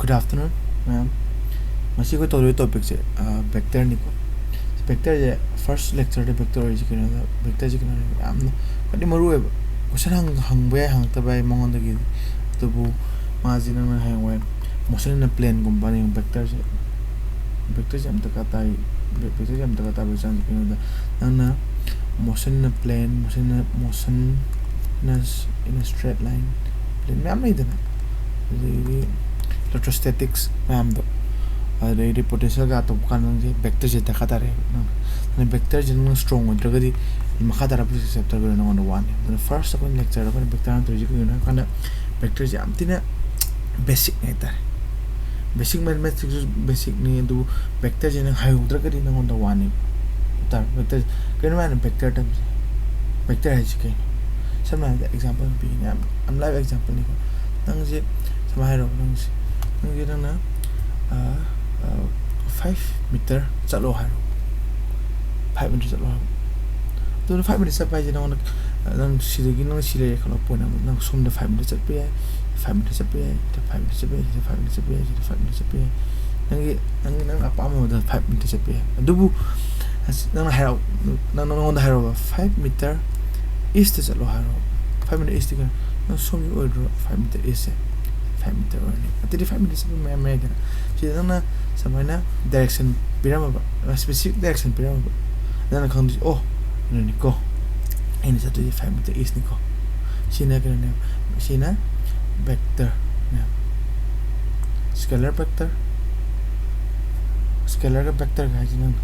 Good afternoon, ma'am. Masi ko topic vector ni ko. Vector je first lecture de vector je kina vector je kina am kadi maru e question hang ba hang ta ba mongon da gi to bu ma ji na hang wa motion na plane company vector je am ta kata vector je am ta kata ba chan kina da na motion na plane motion na in a straight line plane ma'am nahi dena electrostatics ma'am do the potential ga to kan je vector je ta kata re na vector je no strong on tragadi makha dara receptor ga no on one the first second lecture ga vector an to je ko na kana vector je amtina basic ne ta basic mathematics basic ni do vector je na hayu tragadi no on the one ta vector kan man vector term vector है जी some example be am live example ni ko nang je sama hero nang je na 5 meter chalo haro 5 meter chalo haro to 5 meter sa pa je nang silegi nang sile khalo pona nang sum da 5 meter pe 5 meter sa pe 5 meter sa pe 5 meter sa pe 5 meter sa pe nang apa mo da 5 meter sa pe dubu nang haro nang on haro 5 meter east chalo haro 5 meter east ka nang sum yo order 5 meter east 5 meter only ati 5 meter sa pe me da si nang samana direction pirama ba specific direction pirama ba nana khang oh ni ko ini satu 5 meter east ni ko sina kana sina vector na scalar vector ga jinan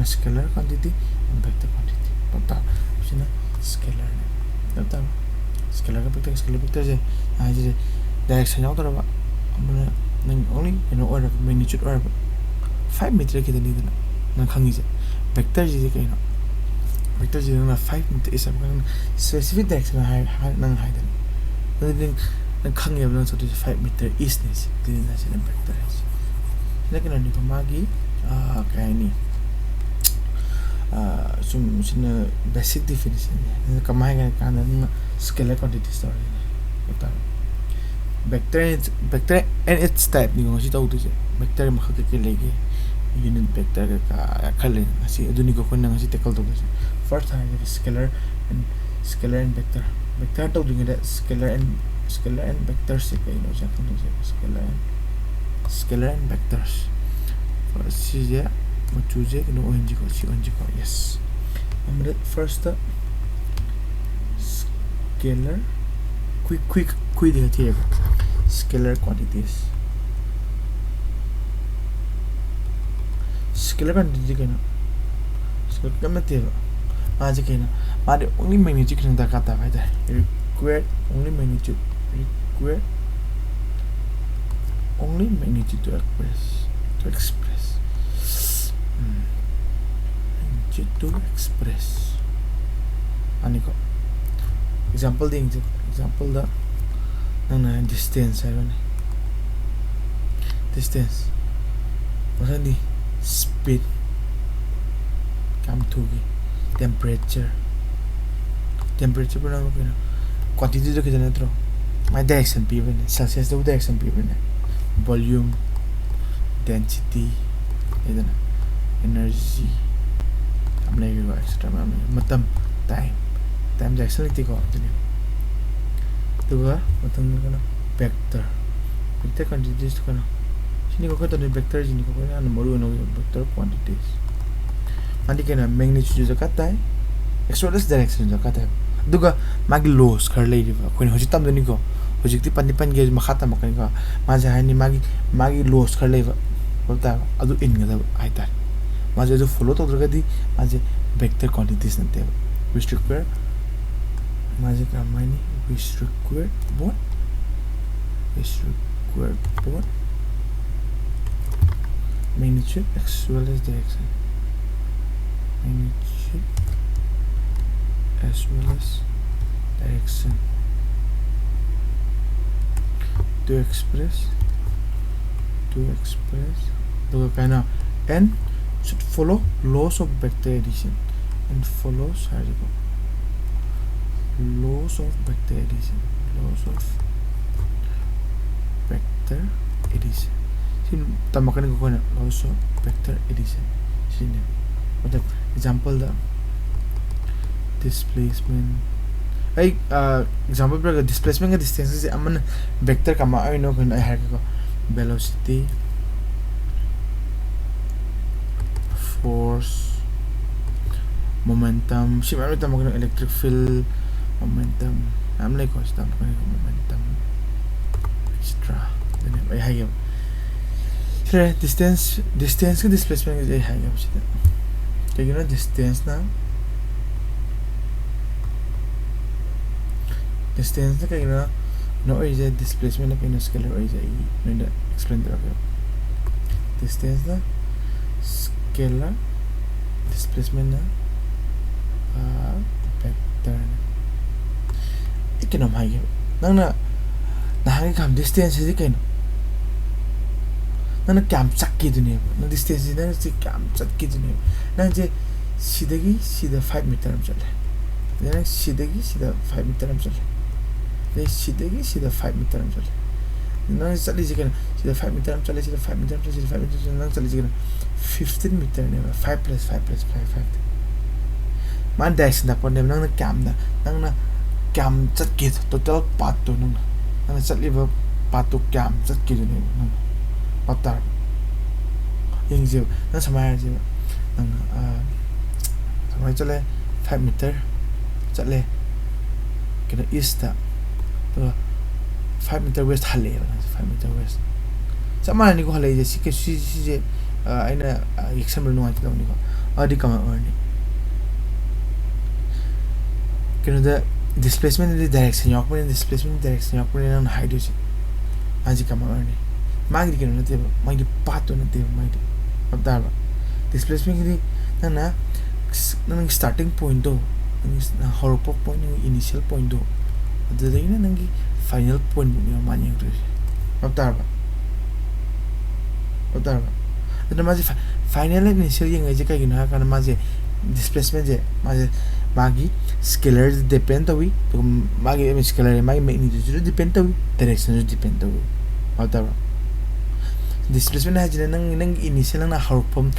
scalar quantity and vector quantity pata sina scalar na pata scalar vector je aje direction yaw tara ba amna nang only order of magnitude or 5 meter ke dani dana nang khangi je vector je ke na vector je na 5 meter is am specific direction nang hai dani nang khangi am nang so 5 meter is ni din na se vector is lekin ni ko magi kai ni sum sina basic definition kamai ga kan scalar quantity story eta vector and its type ni ngo si tau tu je vector ma khake ke lege unit vector ka khale asi aduni ko kon nang si tackle to je first time is scalar and vector to ding that scalar and vector se kai no ja kon je scalar and vectors si je mo choose no onji ko yes amre first scalar quick de here scalar quantities scalar quantity kana scalar kamate aaj kana made only magnitude kan da kata bhai da required only magnitude to express magnitude to express aniko example da nang distance hai bane distance masandi speed kam thugi temperature पर ना quantity जो कितना तो my direction p बने celsius तो direction p बने volume density इधर energy हमने ये एक्स्ट्रा में मतलब time direction लिखते को तो मतलब करना vector quantities करना sini ko to vector sini ko na maru no vector quantities mandi kana magnitude jo kata hai express direction jo kata duga magi loss khar lei riba koin hoji tam doni ko hoji ti pan ge makhata makani ko ma ja hani magi loss khar lei ba bolta adu in ga ai tar ma je jo follow to durga di ma je vector quantities nante which require ma je ka mani which require what magnitude as well as direction to express the kind of and should follow laws of vector addition and follows laws of vector addition tamakani ko na also vector addition sine मतलब example the displacement ay example पर displacement का distance से अमन vector का मा I know कन आई है को velocity force momentum shi मैं tamakani electric field momentum I'm like को tamakani momentum extra then आई है so distance का displacement is है क्या you know distance na kaya na no is a displacement na kaya scalar or is a no explain the distance na scalar displacement na vector na ikinam hai nang na hangi kam distance is kaya nang kam sakki dunia nang distance na si kam sakki dunia nang je sidagi sida 5 meter am chale nang sidagi sida 5 meter am chale nang sidagi sida 5 meter am chale nang chali je kana sida 5 meter am chale sida 5 meter am chale sida 5 meter nang chali je kana 15 meter ne 5 plus 5 plus 5 man dash na pon nang na kam kam chat ki total part to nang chali ba part to kam chat ki ne nang patar yang je nang samaya je nang samay chale 5 meter chale kena east ta to 5 meter west hale 5 meter west samay ni ko hale je si ke si je aina example no ati ni ko adi kama orni kena the displacement in the direction yok pun displacement direction yok pun nan height je aji kama orni magi kena te magi pato na te magi abdar displacement ni na nang starting point do nang horpo point nang initial point do adai na nang final point ni mani ru abdar adna maji final and initial yang je kai gina kana maji displacement je maji magi scalar depend wi to magi scalar magi magnitude depend wi direction depend wi abdar displacement ha jina nang initial nang horpom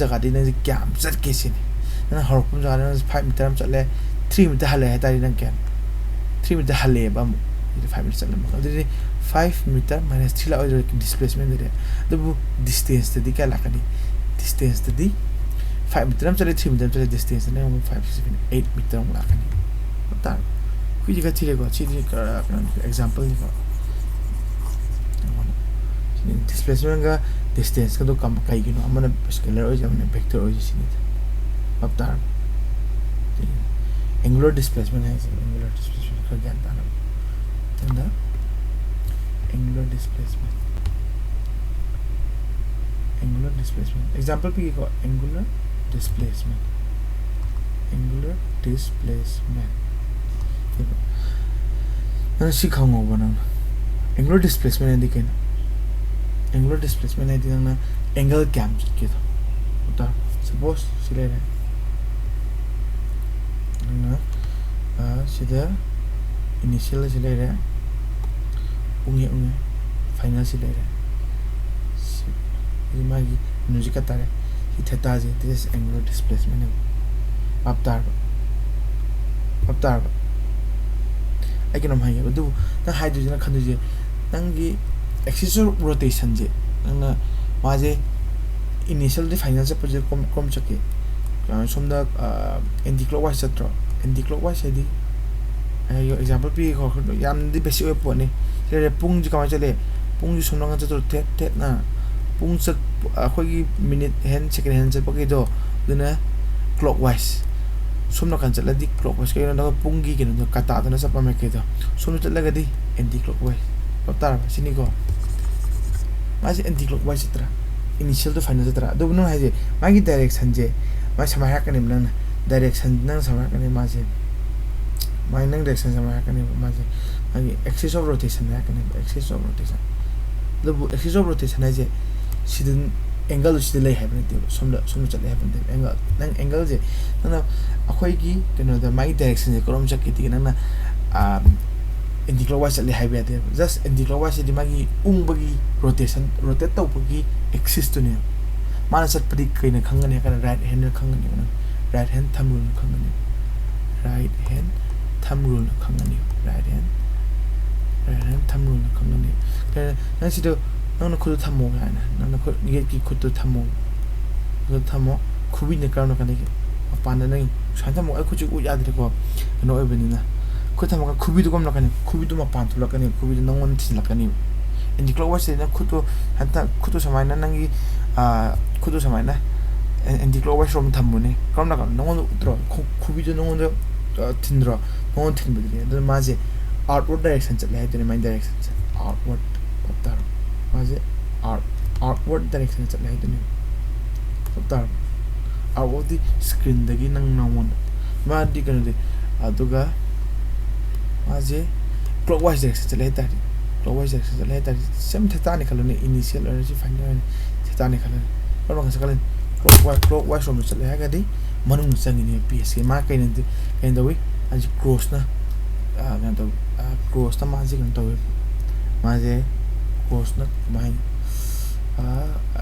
jaga di nang kyam sat ke sin nang horpom jaga nang 5 meter am chale 3 meter hale ha tari nang kyan 3 meter hale ba 5 meter chale ma adi 5 meter minus 3 la displacement de the distance the kya lakani distance the 5 meter am chale 3 meter am chale distance nang 5 6 7 8 meter am lakani ta ku ji ga thile ko chi example ni ko displacement का distance का तो कम कहीं की ना हमने scalar हो जाए vector हो जाए सीधे अब तार angular displacement है angular displacement का ज्ञान ताना तंदा angular displacement example भी को angular displacement ना सीखाऊंगा बनाना angular displacement है दिखे ना angular displacement है दिखना angle cam के तो उतार suppose सिले रहे ना सीधा initial सिले रहे उंगे final सिले रहे ये मागी म्यूजिक का तारे ये theta J this angular displacement है अब तार आई के नाम है ये बदु ना हाइड्रोजन खंड जे नंगी axis of rotation je nang maje initial the final se project kom chake somda anti clockwise chatro anti clockwise di yo example pi ko yam di basic we pone re pung ji kama chale pung ji somna chatro tet na pung chat khoi gi minute hand second hand chat pake do duna clockwise somna kan chala di clockwise ke na pung gi ke no kata na sa pa me ke do somna chala ga di anti clockwise patar sini ko माजे anti clockwise Chatra initial to final Chatra दो बनो है जे मागी direction जे मा समाया कने मन direction नंग समाया कने माजे माई नंग direction समाया कने माजे मागी axis of rotation है कने axis of rotation दो axis of rotation है जे सिदन angle सिदन ले है बने ते सोम चले है बने angle नंग angle जे नंग अखोई की कनो द मागी direction जे करम चके ति नंग anti clockwise चले हाइबे आते हैं just anti clockwise से दिमागी बगी rotation rotate तो बगी axis तो नहीं माना सट पड़ी कहीं न खंगने का right hand खंगने का right hand thumb rule खंगने right hand thumb rule खंगने right hand thumb rule खंगने क्या ना सिर्फ ना खुद थमो है ना खुद ये की खुद थमो खुबी ने काम करने के पाना नहीं शांत मो कुछ याद रखो नो एबनी ना खुद थमो खुबी तो कम लगने खुबी तो मपान तो लगने खुबी तो नंगन थी लगने एंटी क्लॉकवाइज से ना खुद तो हंता खुद तो समय ना नंगी खुद तो समय ना एंटी क्लॉकवाइज रोम थमो ने काम लगा नंगन उतरो खुबी तो नंगन थिंद्रो नंगन थिंग बदले तो माजे आउटवर्ड डायरेक्शन चले है तो माइन डायरेक्शन से आउटवर्ड पता माजे आउटवर्ड डायरेक्शन चले है तो पता आउटवर्ड दी स्क्रीन दगी नंग नंगन मादी करने अदुगा माजे क्लॉकवाइज डायरेक्शन चले है तारी क्लॉकवाइज डायरेक्शन चले है तारी सेम थेटा निकलो ने इनिशियल एनर्जी फाइनल थेटा निकलो और वहां से कल क्लॉकवाइज रोम चले है गदी मनुंग संगिनी पीएस के मा कहीं दो आज क्रॉस ना तो क्रॉस ना माजे कहीं तो माजे क्रॉस ना माइन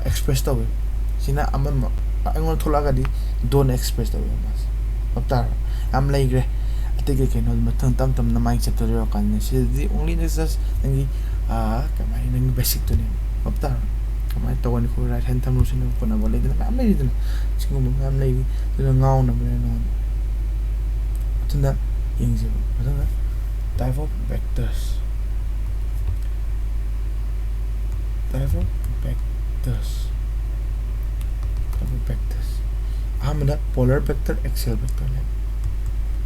एक्सप्रेस तो सिना अमन अंगों थोड़ा गदी दोन एक्सप्रेस तो मास अब तार हम लाइक रे अते के कहीं नोट मतन तम ना माइक चेक तो रे कान से दी ओनली दिस नंगी कमाई नंगी बेसिक तो नहीं अब तार कमाई तो वन को राइट हैंड थंब रूल से को ना बोले दिन हम नहीं दिन सिंगो हम नहीं तो गाँव ना बोले नो तो ना इंग्लिश मतलब type of vectors हमने polar vector axial vector है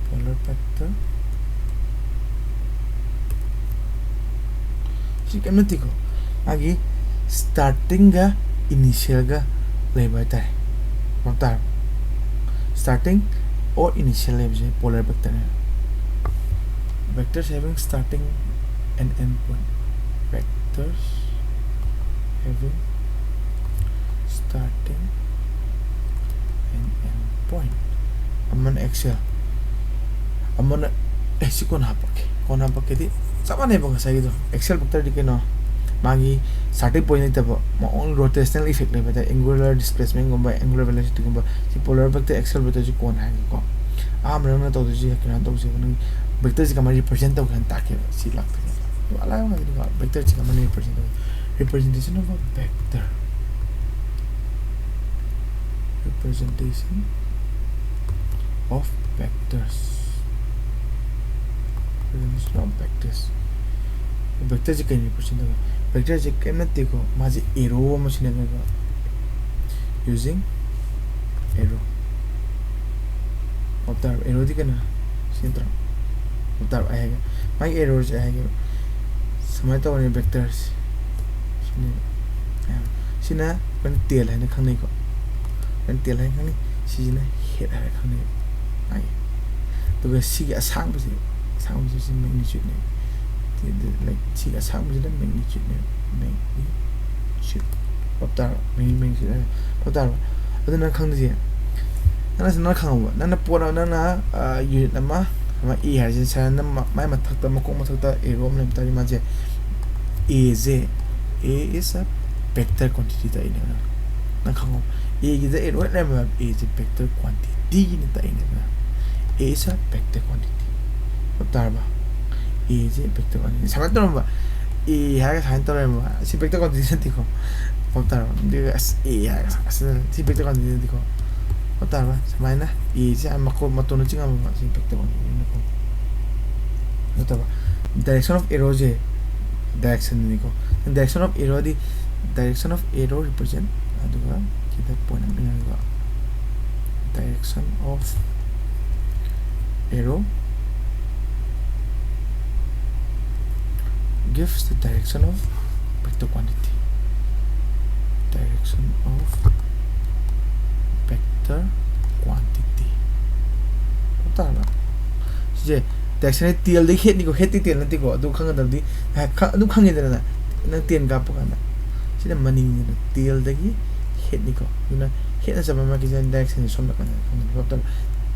polar vector ठीक है मैं देखो आगे starting का initial का ले बैठा है मतलब starting और initial है मुझे polar vector है vectors having starting and end point vectors having starting and end point amman axial amman ऐसी कौन हापके दी sama ne bang sai do axial vector di keno magi starting point ni tabo ma only rotational effect le bata angular displacement gomba angular velocity gomba si polar vector axial vector ji kon ha ko am rang na to ji kena to ji ni vector ji kamari represent to kan take si lak to ala ma ni ko vector ji kamari representation of a vector representation of vectors vector ji kani represent vector ji kemna teko maji arrow machine ga using arrow observe arrow di kana sintra observe ayega my arrows ayega samay to ne vectors sina kan tail hai na khanai ko kan tail hai khani sina head hai khani ai to ga si ga sang bu sang bu si magnitude ne like si ga sang bu si magnitude ne magnitude observe magnitude observe aduna khang ji na khang ba na pora na unit ama ma e har jin sa na mai ma thak ta ma ko ma thak ta a rom le ta ma je a is a vector quantity ta ina na khang a gi the a ro le ma a is a vector quantity ni ta ina a is a vector quantity observe ba a is a vector quantity sama to ba a ha ga sa to le ma si vector quantity ti ko observe de as a ha si vector quantity ti ko observe sama na e si ma ko ma to no chinga ma si vector quantity ko observe direction of arrow je direction ni ko direction of arrow di direction of arrow represent aduga kita point ni ga direction of arrow gives the direction of vector quantity direction of vector quantity observe je direction ni tiel de het ni ko het ti tiel na ti ko adu khang da di ha adu khang ni da na na tien ga pa na sina maning ni tiel de gi het ni ko na het na sa ma ki jan direction ni som na ka na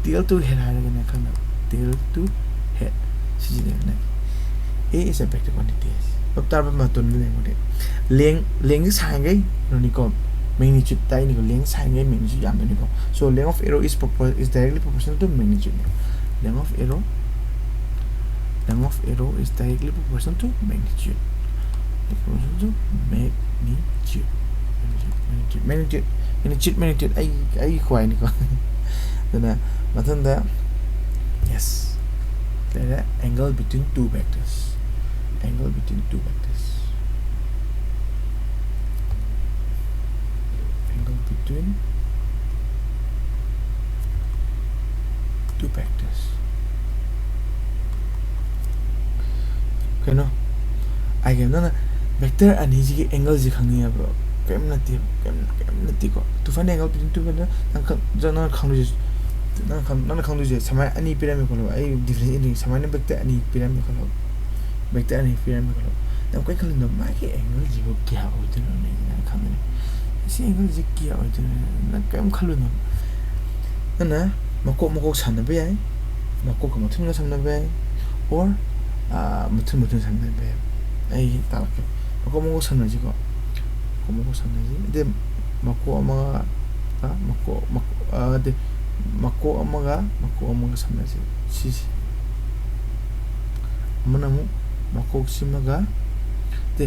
tiel to het ha na khang na tiel to het si ji na A is a vector quantity. Up tar ma tun le mo de length sang gai no ni ko magnitude tai ni ko length sang gai magnitude yam ni ko. So length of arrow is directly proportional to magnitude. Length of arrow is directly proportional to magnitude. Proportional to magnitude ai khwai ni ko. Then mathanda yes, there angle between two vectors. Angle between two vectors. Angle between two vectors. Okay, no? I can no vector and his angle is coming up. Camnative to find angle between two vectors. None conclusion. None conclusion. Some any pyramidal. I different some vector any pyramidal. Vector any pyramidal. Now, quite calling the market angle you get out of the company. See angle is a key out of the column. Nana, Mako San the Bay, Mako Matuna San the Bay, or Mutun San the Bay. I talk. Mako San Nazigo. Mako San Nazi. The Mako Amaga, the Mako Amaga San Nazi. She's Manamu. Makoksimaga de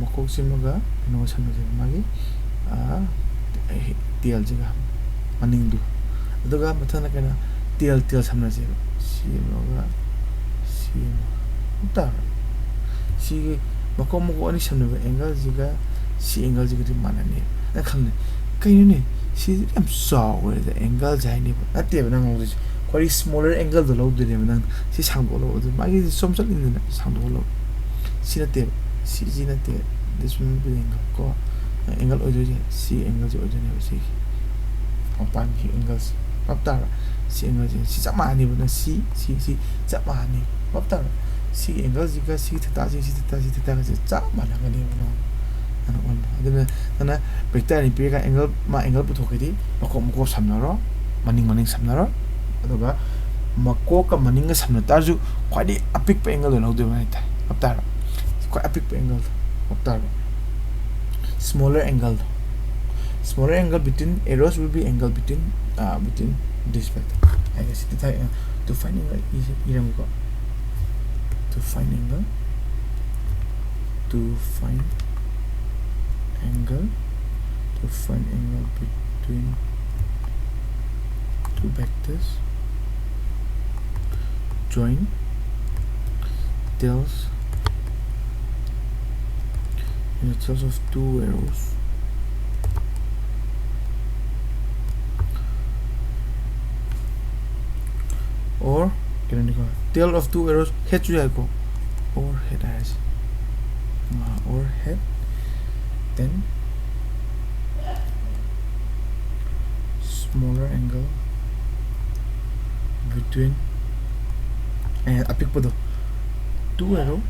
makoksimaga no sanaje magi tial jiga manindu aduga mathana kana tial sanaje simaga uta si makomo ani sanabe angle jiga si angle jiga manani na khamne kaino ne si am saw where the angle jaini ate na ngodi quite smaller angle the low the nang si sang lo the magi som sal in the sang lo sinate si jinate this will be angle ko angle ojo si angle ojo ne si opan hi angles paptar si angle si chamani buna si chamani paptar si angle jiga si theta ga chamana ga ne no ana on aduna ana vector ni pe ga angle ma angle pu thokidi mako samnaro maning samnaro aduga mako ka maninga samna tarju khwadi apik pe angle lo de mai ta aptar quite apik pe angle aptar smaller angle between arrows will be angle between this vector. I guess to find angle is to find angle between two vectors. Join tails in the tails of two arrows or tail of two arrows head go or head as or head then smaller angle between and apik podo two arrow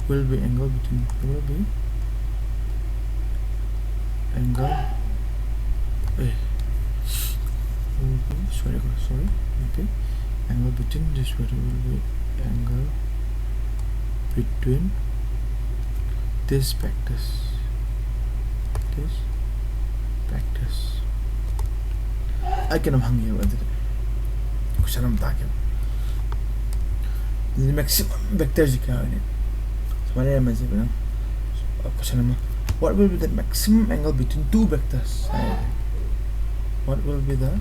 will be angle between okay angle between this will be angle between this vectors I can hang you with it. The maximum vectors you can. What will be the maximum angle between two vectors? What will be the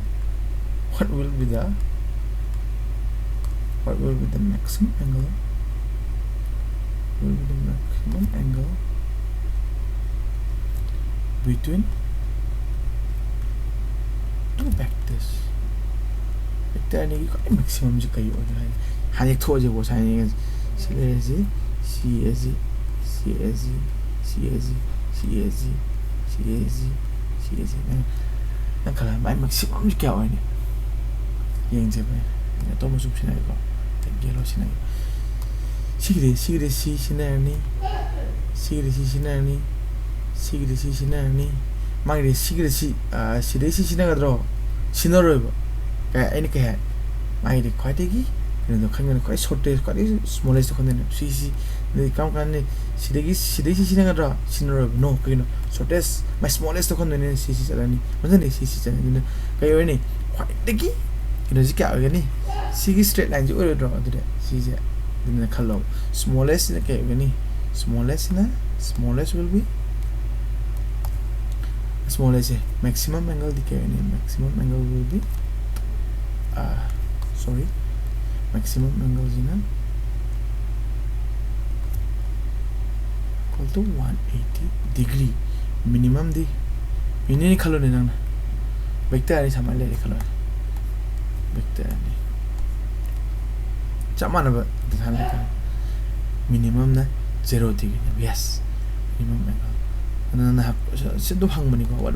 maximum angle? Will be the maximum angle between two vectors. Vector này có maximum gì cái này. Hai nhắc thôi chứ bộ sai này CAZ này. Nó cả là maximum gì kiểu này. Yang gì vậy? Tôi muốn chụp này có. Cái kia lo này. 시그레시 마그레 시그레시 시레시 시나가드로 시너로 가 애니까 해 마이디 콰이데기 그래도 칸면 콰이 shortest 콰이 smallest 컨데는 시시 네 깜깜네 시데기 시네가라 시너로 no 그ino shortest my smallest 컨데는 시시 자라니 맞네 시시 자라니 그요니 콰이데기 그래서 이게 알겠니 시기 straight line 지 오르더 어디래 시제 네 칼로 smallest 이렇게 알겠니 smallest will be smallest maximum angle दिखेगा maximum angle will be sorry maximum angle is equal to 180 degree minimum di ini kalau ni nang vector ni sama le kalau vector ni sama na ba minimum na 0 degree yes minimum angle and then what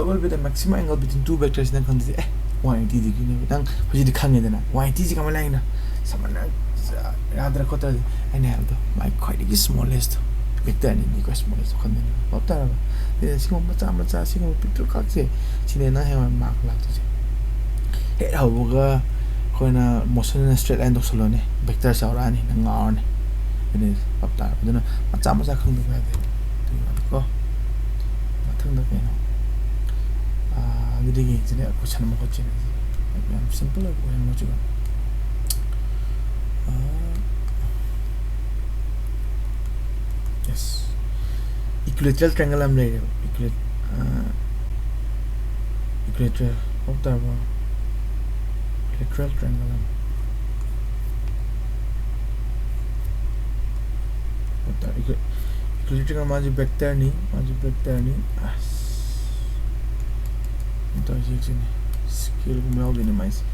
will be the maximum angle between two vectors then 180 degree ne tang hoji di khang ne na 180 ji kamala ina samana radra kota and have the my quite smallest vector ni ko smallest khon ne bapta de singo macha singo picture ka che chine na he mark la to he ha boga koina motion straight line to solo ne vector sa ra ni na ngaw ne ne bapta duna macha khang do ba de ko mathang da ke no 느리게 이제 고치는 거 고치는 그냥 심플하고 그냥 뭐 지금 yes equilateral triangle am ले equilateral होता है वो equilateral triangle am होता है equilateral माजी vector नहीं então a gente skill como é o dele mais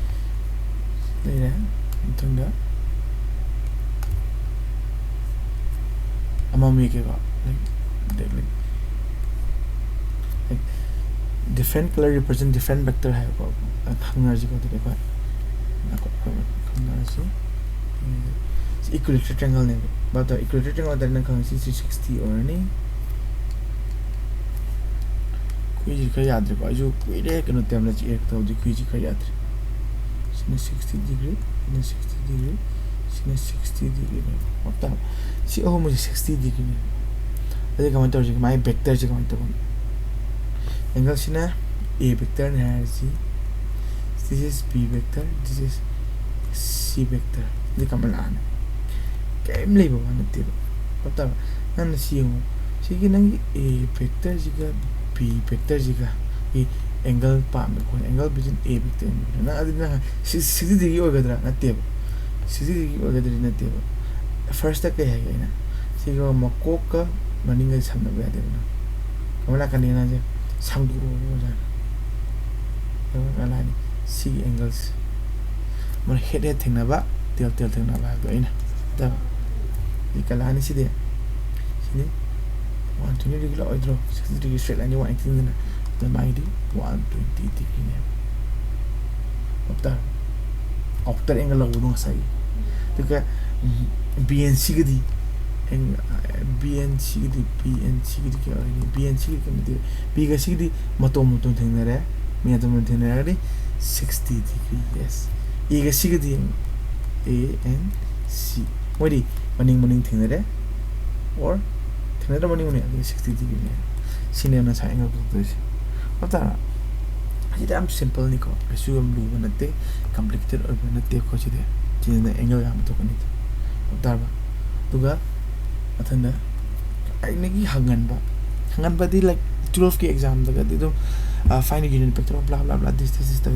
né então ama me que like different color represent different vector है को खंगा जी को देखो ना को खंगा जी equilateral triangle ने बात equilateral triangle दरना खंगा 60 और नहीं कुछ का याद रखो जो कोई रे कनो तेमला ची एक तो कुछ का याद रख सिने 60 डिग्री सिने 60 डिग्री सिने 60 डिग्री में होता सी ओ मुझे 60 डिग्री में अरे कमेंट कर जो माय वेक्टर जो कमेंट कर एंगल सिने a वेक्टर ने है जी this is b vector this is c vector ये कमेंट आने कैम ले बाबा नते होता ना सी हो सी की नंगी a वेक्टर जी का b vector jiga e angle pa me ko angle between a vector na adina 60 degree ogadra na te 60 degree ogadri na te first ta ke hai na sigo makok ka maninga samna ba de na kamala kanina je sangduro ja ala ni c angles mon head thingna ba tel thingna ba do ina da ikala ni si de sini 120 degree or 60 degree straight line 180 the mighty 120 degree ne after angle lo no sai tika bnc gidi bnc gidi ke bnc ke mede b ga c gidi matom thengna re me atom thengna re 60 degree yes e ga c gidi a and c wadi morning thengna re or Another one only 60 degree. Cinema sa angle to this. Pata. It am simple niko. Assume blue banate complicated or banate ko chide. Chine angle am to kanit. Pata ba. Tuga athanda ai nagi hangan ba di like 12 ke exam daga di to find a unit vector blah blah blah this is the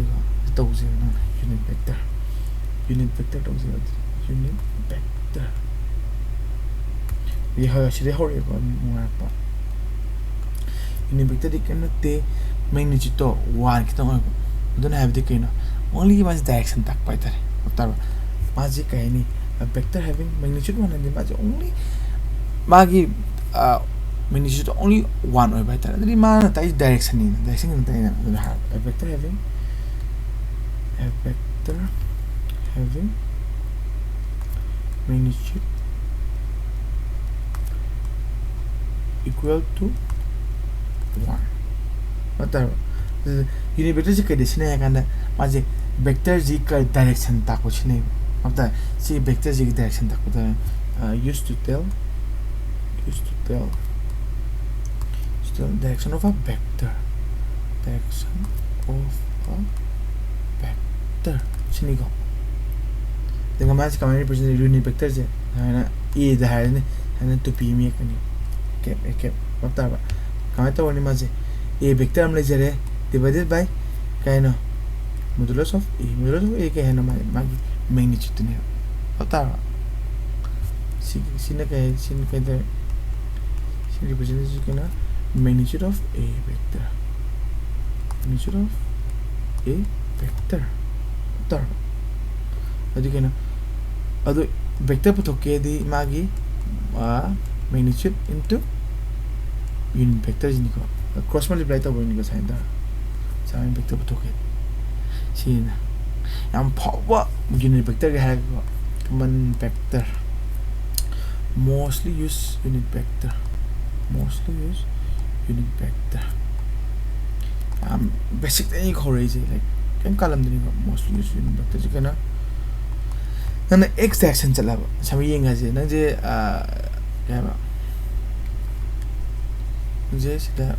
to zero unit vector to zero unit vector ये है सिरे हो रे को मुआ पा इने vector dik na te magnitude to 1 kita ngo don't have the kind only was direction tak pa tare utar maji kai ni a vector having magnitude 1 and maji only magi magnitude only 1 oi ba tare ri ma na tai direction ni tai na a vector having magnitude equal to 1 मतलब unit vector से कह देना है कहना माजे vector z ka direction ta ko chine after see vector z direction ta ko used to tell direction of a vector chini go then match comment represent unit vector je na e the hai ne na to p me kani cap after ba comment to ni ma je a vector am le jare divided by kind of modulus of a ke hai na ma magnitude ne after sin the represents kana magnitude of a vector after adukena adu vector putoke di magi magnitude into unit vector jiniko cross multiply to boy ni ko sain da sain vector putoke sina yam power unit vector ga ha common vector mostly use unit vector basic thing crazy like can column dini mostly use unit vector jikana nang x direction chala sami yenga je nang je kya ba je sida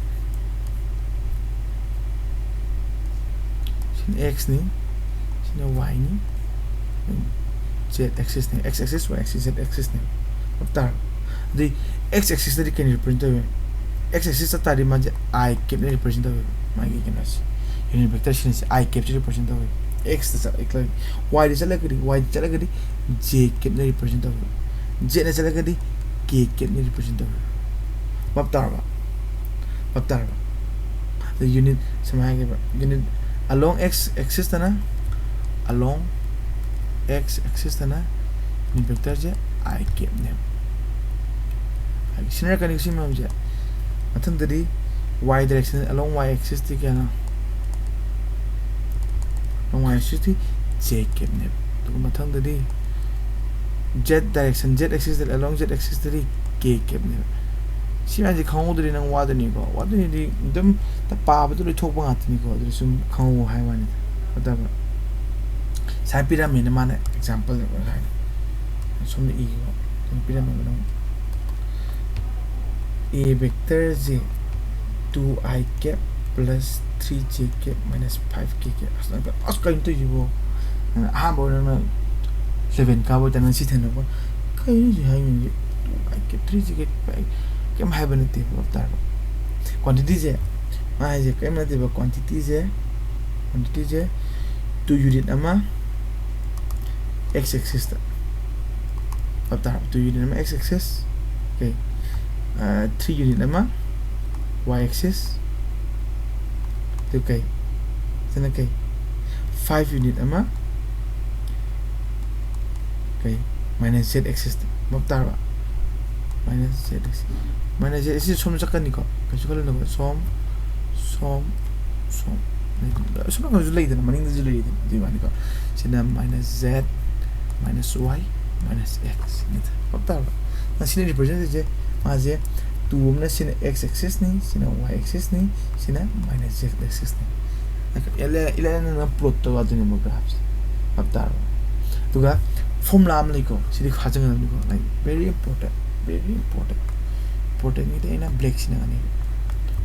sin x ni sin y ni z axis ni x axis y axis z axis ni after the x axis that can represent the x axis that the image I can represent the my giganas unit vector is I can represent the x is like y is like y is like j can represent the z is like k can represent the after the unit samaya unit along x axis tana along x axis tana unit vector je I can name sinara connection में मुझे मतलब तरी y direction along y axis थी क्या ना along y axis थी j के ने तो मतलब तरी z direction z axis along z axis तरी k के ने सीमा जी खाऊं तरी नंग वाद नहीं दी दम तब पाप तो ले ठोक बात नहीं को तरी सुन खाऊं है वानी मतलब साइड पिरामिड माने example है सुन ई को पिरामिड में a vector j 2i cap plus 3j cap minus 5k cap asal itu juga bo na 7 ka bo tan si then bo kai ji hai ni 2i cap 3j cap kem hai ban te bo tar quantity je ma je kem na te bo quantity je 2 unit ama x axis ta tar 2 unit ama x axis okay 3 unit nama y axis tu kai sana kai 5 unit nama kai minus z axis maptar ba minus z axis som sakkan ni ko kasi ko lang som semua kan julai dan maning julai di mana ko sina minus z minus y minus x ni maptar ba na sini represent je maje 2 na sina x axis ni sina y axis ni sina minus z axis ni ila na plot to adu ni mo graphs aptar tuga formula am liko sidi khajang na liko like very important ni de ina black sina ni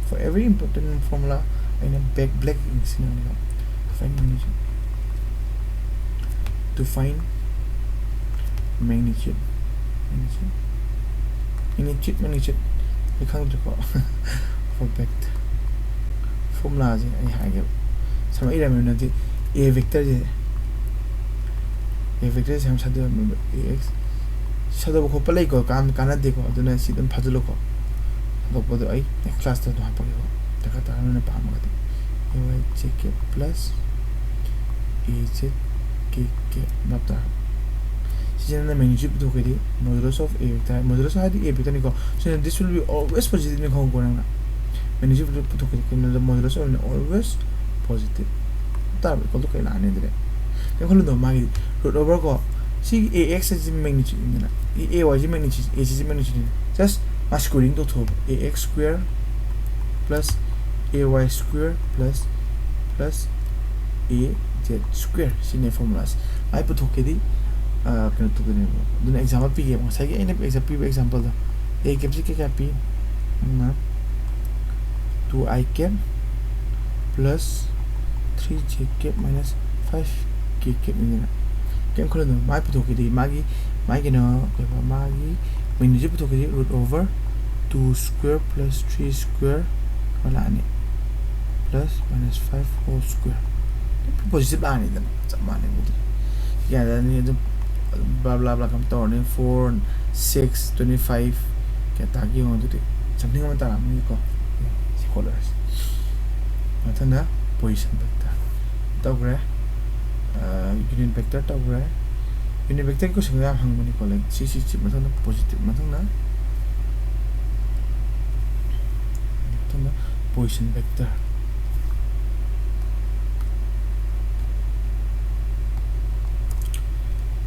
for every important formula ina black sina ni to find magnitude magnitude ikang ko for vector formula je ai ha ge sama ira me na di a vector sam sadu ax sadu ko palai ko kam kana de ko aduna sidam phadulo ko do bodo ai next class to ha pagi ko taka ta na pa ma ga ay check plus az k mata the magnitude to the modulus of a vector modulus of a vector nico so this will be always positive ni khong korang na magnitude to the modulus of always positive tar ko to kaila ane dire ke kholu do magi root over ko si ax is magnitude na ay is magnitude a is magnitude just squaring to thop ax square plus ay square plus az z square sine formulas ai puthokedi kano to ne dun example pi ge sai ge ene example da a cap si ke pi na 2i cap plus 3j cap minus 5k cap ni na kem kholo no mai puthokedi magi no magi min ji puthokedi root over 2 square plus 3 square wala ani plus minus 5 whole square positive ani dan samane budi ya dan ni blah blah blah kam to ne 4 6 25 ke ta gi on tu something on ta mi ko si colors matana position vector to gre unit vector to gre unit vector ko singa hang mani ko like si matana positive matana position vector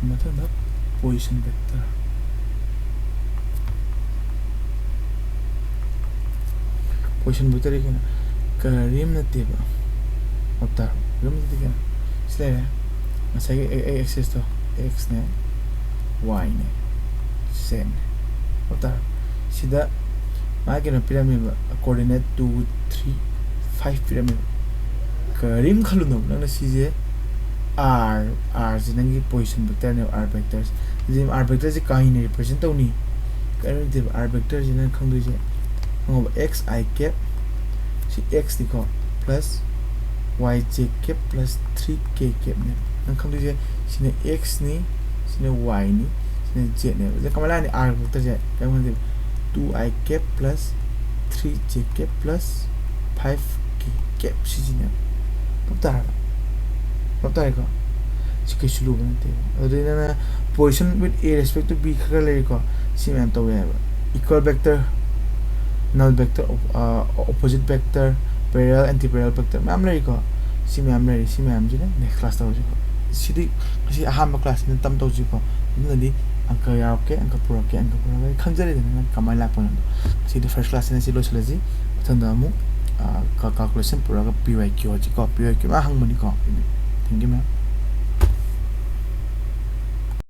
matana position vector ikena karim na teba otta rim na ikena sile masai axis to x ne y ne z otta sida मागे pyramid coordinate 2 3 5 pyramid karim khalu no nang sije r ji nangi position vector ne r vectors ji r vector ji kai ne represent tawni karim de r vector ji nan khangdu je ngom x I cap si x diko plus y j cap plus 3k cap ne nang khangdu je sine x ni sine y ni sine z ne je kamala ni r vector je kam khangdu 2i cap plus 3j cap plus 5k cap sijine putara ko sike sulu banate adina position with a respect to b khaga le ko siman to we equal vector null vector opposite vector parallel anti-parallel vector mam le ko simam jine next class to ko sidi si aham class ni tam to ji ko ni angka ya oke angka pura khangjare dena kamai la pon si the first class ne si lo chalaji thanda mu calculation pura ka py q ji ko py q ma hang mani ko thank you ma'am